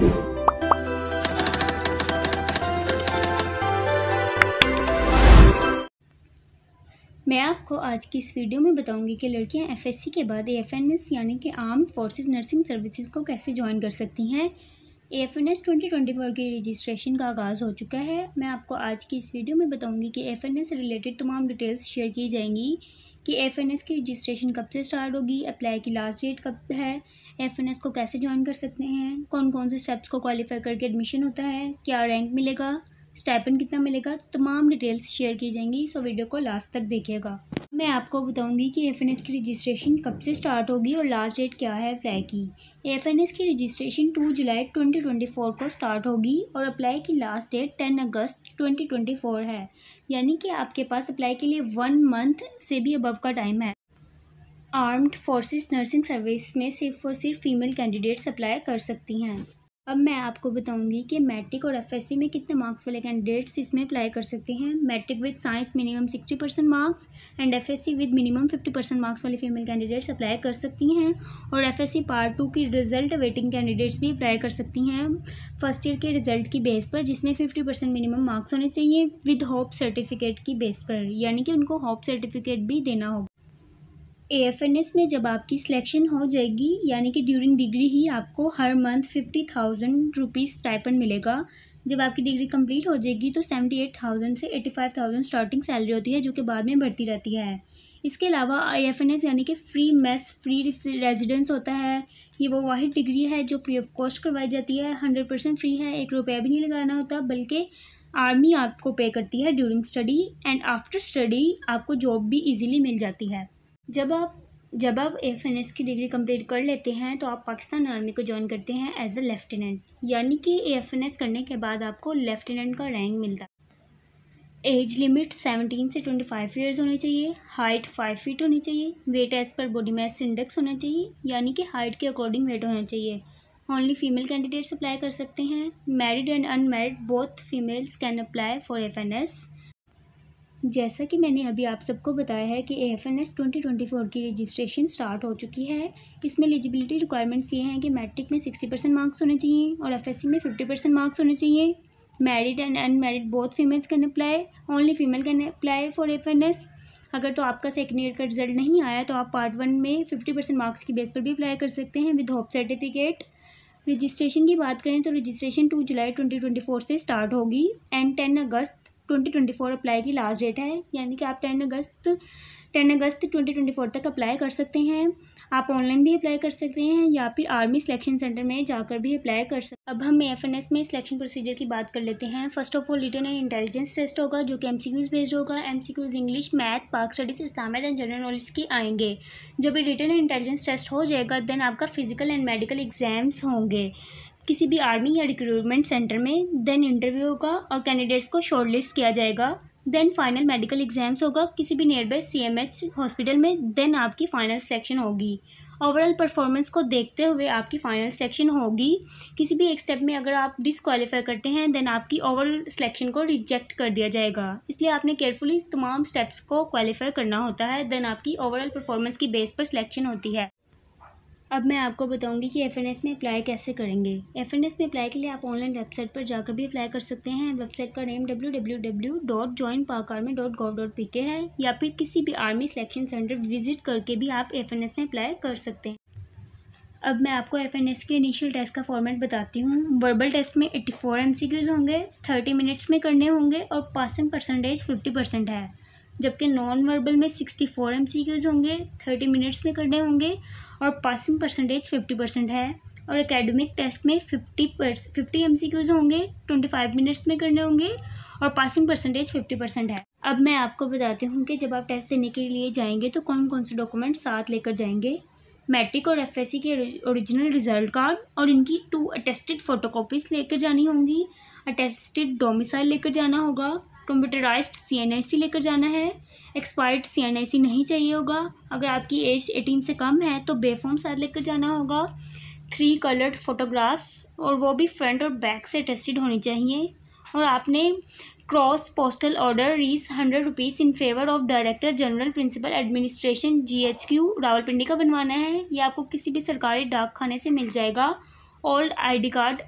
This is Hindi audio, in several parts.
मैं आपको आज की इस वीडियो में बताऊंगी कि लड़कियां एफएससी के बाद एएफएनएस यानी कि आर्म्ड फोर्सेस नर्सिंग सर्विसेज को कैसे ज्वाइन कर सकती हैं। एएफएनएस 2024 की रजिस्ट्रेशन का आगाज़ हो चुका है। मैं आपको आज की इस वीडियो में बताऊंगी कि एएफएनएस से रिलेटेड तमाम डिटेल्स शेयर की जाएंगी कि एएफएनएस की रजिस्ट्रेशन कब से स्टार्ट होगी, अप्लाई की लास्ट डेट कब है, एएफएनएस को कैसे ज्वाइन कर सकते हैं, कौन कौन से स्टेप्स को क्वालिफाई करके एडमिशन होता है, क्या रैंक मिलेगा, स्टाइपेंड कितना मिलेगा, तमाम डिटेल्स शेयर की जाएंगी। सो वीडियो को लास्ट तक देखिएगा। मैं आपको बताऊंगी कि एएफएनएस की रजिस्ट्रेशन कब से स्टार्ट होगी और लास्ट डेट क्या है अप्लाई की। एएफएनएस की रजिस्ट्रेशन 2 जुलाई 2024 को स्टार्ट होगी और अप्लाई की लास्ट डेट 10 अगस्त 2024 है, यानी कि आपके पास अप्लाई के लिए 1 मंथ से भी अबव का टाइम है। आर्म्ड फोर्सेस नर्सिंग सर्विस में सिर्फ और सिर्फ फीमेल कैंडिडेट्स अप्लाई कर सकती हैं। अब मैं आपको बताऊंगी कि मैट्रिक और एफएससी में कितने मार्क्स वाले कैंडिडेट्स इसमें अप्लाई कर सकते हैं। Matric with science minimum 60% marks and FSC with minimum 50% marks वाले फीमेल कैंडिडेट्स अप्लाई कर सकती हैं। और एफएससी पार्ट 2 की रिजल्ट वेटिंग कैंडिडेट्स भी अप्लाई कर सकती हैं फर्स्ट ईयर के रिजल्ट की बेस पर, जिसमें 50% मिनिमम मार्क्स होने चाहिए विद होप सर्टिफिकेट की बेस पर, यानी कि उनको होप सर्टिफिकेट भी देना होगा। एएफएनएस में जब आपकी सिलेक्शन हो जाएगी, यानी कि ड्यूरिंग डिग्री ही आपको हर मंथ 50,000 रुपीज़ स्टाइपेंड मिलेगा। जब आपकी डिग्री कंप्लीट हो जाएगी तो 78,000 से 85,000 स्टार्टिंग सैलरी होती है, जो कि बाद में बढ़ती रहती है। इसके अलावा एएफएनएस यानी कि फ्री मेस, फ्री रेजिडेंस होता है। ये वो वाहिद डिग्री है जो फ्री ऑफ कॉस्ट करवाई जाती है, 100% फ्री है, 1 रुपया भी नहीं लगाना होता, बल्कि आर्मी आपको पे करती है during study and after study आपको जॉब भी ईजिली मिल जाती है। जब आप एएफएनएस की डिग्री कंप्लीट कर लेते हैं तो आप पाकिस्तान आर्मी को ज्वाइन करते हैं एज अ लेफ्टिनेंट, यानी कि एएफएनएस करने के बाद आपको लेफ्टिनेंट का रैंक मिलता है। एज लिमिट 17 से 25 ईयर्स होनी चाहिए, हाइट 5 फीट होनी चाहिए, weight as per body mass index होना चाहिए, यानी कि हाइट के अकॉर्डिंग वेट होना चाहिए। ओनली फीमेल कैंडिडेट्स अप्लाई कर सकते हैं। Married and unmarried both females can apply for एएफएनएस। जैसा कि मैंने अभी आप सबको बताया है कि एएफएनएस 2024 की रजिस्ट्रेशन स्टार्ट हो चुकी है। इसमें एलिजिबिलिटी रिक्वायरमेंट्स ये हैं कि मैट्रिक में 60% मार्क्स होने चाहिए और एफएससी में 50% मार्क्स होने चाहिए। Married and unmarried both females can apply, only female can apply for एएफएनएस। अगर तो आपका सेकेंड ईयर का रिजल्ट नहीं आया तो आप पार्ट 1 में 50% मार्क्स की बेस पर भी अप्लाई कर सकते हैं विद होप सर्टिफिकेट। रजिस्ट्रेशन की बात करें तो रजिस्ट्रेशन 2 जुलाई 2024 से स्टार्ट होगी एंड 10 अगस्त 2024 अप्लाई की लास्ट डेट है, यानी कि आप 10 अगस्त 2024 तक अप्लाई कर सकते हैं। आप ऑनलाइन भी अप्लाई कर सकते हैं या फिर आर्मी सिलेक्शन सेंटर में जाकर भी अप्लाई कर सकते हैं। अब हम एएफएनएस में सिलेक्शन प्रोसीजर की बात कर लेते हैं। First of all written and intelligence test होगा, जो कि एमसीक्यूज बेस्ड होगा। MCQs English, math, Pak studies, Islamic and general knowledge की आएंगे। जब ये रिटन एंड इंटेलिजेंस टेस्ट हो जाएगा देन आपका फिजिकल एंड मेडिकल एग्जाम्स होंगे किसी भी आर्मी या रिक्रूटमेंट सेंटर में। देन इंटरव्यू होगा और कैंडिडेट्स को शॉर्टलिस्ट किया जाएगा। देन फाइनल मेडिकल एग्जाम्स होगा किसी भी नियर बाय सीएमएच हॉस्पिटल में। देन आपकी फाइनल सिलेक्शन होगी। ओवरऑल परफॉर्मेंस को देखते हुए आपकी फाइनल सिलेक्शन होगी। किसी भी एक स्टेप में अगर आप डिसक्वालीफाई करते हैं देन आपकी ओवरऑल सिलेक्शन को रिजेक्ट कर दिया जाएगा। इसलिए आपने केयरफुली तमाम स्टेप्स को क्वालिफाई करना होता है, देन आपकी ओवरऑल परफॉर्मेंस की बेस पर सिलेक्शन होती है। अब मैं आपको बताऊंगी कि एएफएनएस में अप्लाई कैसे करेंगे। एएफएनएस में अप्लाई के लिए आप ऑनलाइन वेबसाइट पर जाकर भी अप्लाई कर सकते हैं। वेबसाइट का नेम www.joinpakarmy.gov.pk है, या फिर किसी भी आर्मी सिलेक्शन सेंटर विजिट करके भी आप एएफएनएस में अप्लाई कर सकते हैं। अब मैं आपको एएफएनएस के इनिशियल टेस्ट का फॉर्मेट बताती हूँ। वर्बल टेस्ट में 84 एमसीक्यूज होंगे, 30 मिनट्स में करने होंगे और पासिंग परसेंटेज 50% है। जबकि नॉन वर्बल में 64 एमसीक्यूज होंगे, 30 मिनट्स में करने होंगे और पासिंग परसेंटेज 50% है। और एकेडमिक टेस्ट में 50 एमसीक्यूज होंगे, 25 मिनट्स में करने होंगे और पासिंग परसेंटेज 50% है। अब मैं आपको बताती हूँ कि जब आप टेस्ट देने के लिए जाएंगे तो कौन कौन से डॉक्यूमेंट साथ लेकर जाएंगे। मैट्रिक और एफएससी के ओरिजिनल रिजल्ट कार्ड और इनकी 2 अटेस्टेड फ़ोटोकॉपीज़ लेकर जानी होंगी। अटेस्टेड डोमिसाइल लेकर जाना होगा। कंप्यूटराइज्ड सीएनआईसी लेकर जाना है। एक्सपायर्ड सीएनआईसी नहीं चाहिए होगा। अगर आपकी एज 18 से कम है तो बेफॉर्म साथ लेकर जाना होगा। 3 कलर्ड फोटोग्राफ्स और वो भी फ्रंट और बैक से अटेस्टेड होनी चाहिए। और आपने क्रॉस पोस्टल ऑर्डर रीज 100 rupees in favour of director general principal administration GHQ Rawalpindi का बनवाना है। ये आपको किसी भी सरकारी डाक खाने से मिल जाएगा old ID card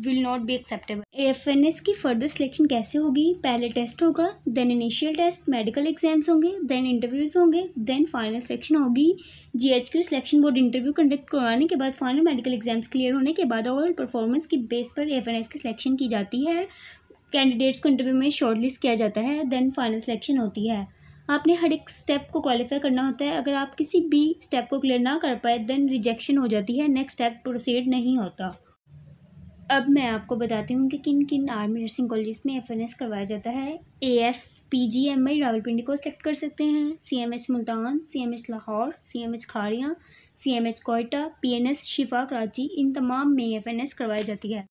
will not be acceptable. AFNS की फर्दर सिलेक्शन कैसे होगी? पहले टेस्ट होगा, then initial test, medical exams होंगे, देन इंटरव्यूज़ होंगे, देन फाइनल सिलेक्शन होगी। GHQ selection board interview conduct करवाने के बाद फाइनल मेडिकल एग्जाम्स क्लियर होने के बाद ओवरऑल परफॉर्मेंस की बेस पर AFNS की सिलेक्शन की जाती है। कैंडिडेट्स को इंटरव्यू में शॉर्टलिस्ट किया जाता है, देन फाइनल सिलेक्शन होती है। आपने हर एक स्टेप को क्वालिफाई करना होता है। अगर आप किसी भी स्टेप को क्लियर ना कर पाए देन रिजेक्शन हो जाती है, नेक्स्ट स्टेप प्रोसीड नहीं होता। अब मैं आपको बताती हूँ कि किन किन आर्मी नर्सिंग कॉलेजेस में FNS करवाया जाता है। AFPGMI रावलपिंडी को सिलेक्ट कर सकते हैं, CMH Multan, CMH Lahore, CMH खाड़ियाँ, CMH Quetta, PNS शिफा कराची, इन तमाम में FNS करवाई जाती है।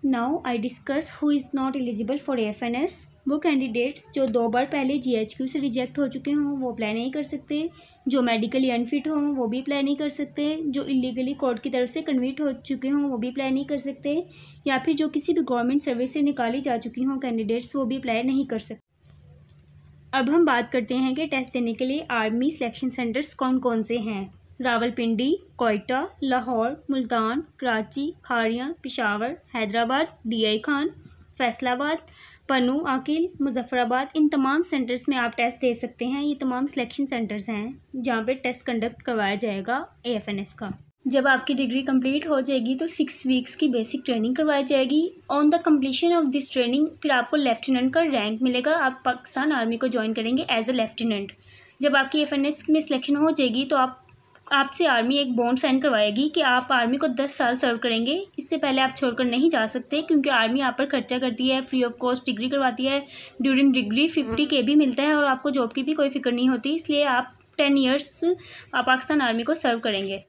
Now I discuss who is not eligible for AFNS। वो कैंडिडेट्स जो 2 बार पहले GHQ से रिजेक्ट हो चुके हों वो अप्लाई नहीं कर सकते, जो मेडिकली अनफिट हों वो भी अप्लाई नहीं कर सकते, जो इलीगली कोर्ट की तरफ से कन्विट हो चुके हों वो भी अप्लाई नहीं कर सकते, या फिर जो किसी भी गवर्नमेंट सर्विस से निकाली जा चुकी हों कैंडिडेट्स वो भी अप्लाई नहीं कर सकते। अब हम बात करते हैं कि टेस्ट देने के लिए आर्मी सिलेक्शन सेंटर्स कौन कौन से हैं। रावलपिंडी, कोयटा, लाहौर, मुल्तान, कराची, खाड़ियाँ, पेशावर, हैदराबाद, DI खान, फैसलाबाद, पन्नू, आकिल, मुजफ्फराबाद, इन तमाम सेंटर्स में आप टेस्ट दे सकते हैं। ये तमाम सिलेक्शन सेंटर्स हैं जहाँ पे टेस्ट कंडक्ट करवाया जाएगा AFNS का। जब आपकी डिग्री कंप्लीट हो जाएगी तो 6 वीक्स की बेसिक ट्रेनिंग करवाई जाएगी। On the completion of this training फिर आपको लेफ्टिनेंट का रैंक मिलेगा। आप पाकिस्तान आर्मी को ज्वाइन करेंगे एज अ लेफ्टिनेंट। जब आपकी AFNS में सिलेक्शन हो जाएगी तो आपसे आर्मी एक बॉन्ड साइन करवाएगी कि आप आर्मी को 10 साल सर्व करेंगे। इससे पहले आप छोड़कर नहीं जा सकते क्योंकि आर्मी आप पर खर्चा करती है, फ्री ऑफ कॉस्ट डिग्री करवाती है। ड्यूरिंग डिग्री 50K भी मिलता है और आपको जॉब की भी कोई फिक्र नहीं होती। इसलिए आप 10 ईयर्स पाकिस्तान आर्मी को सर्व करेंगे।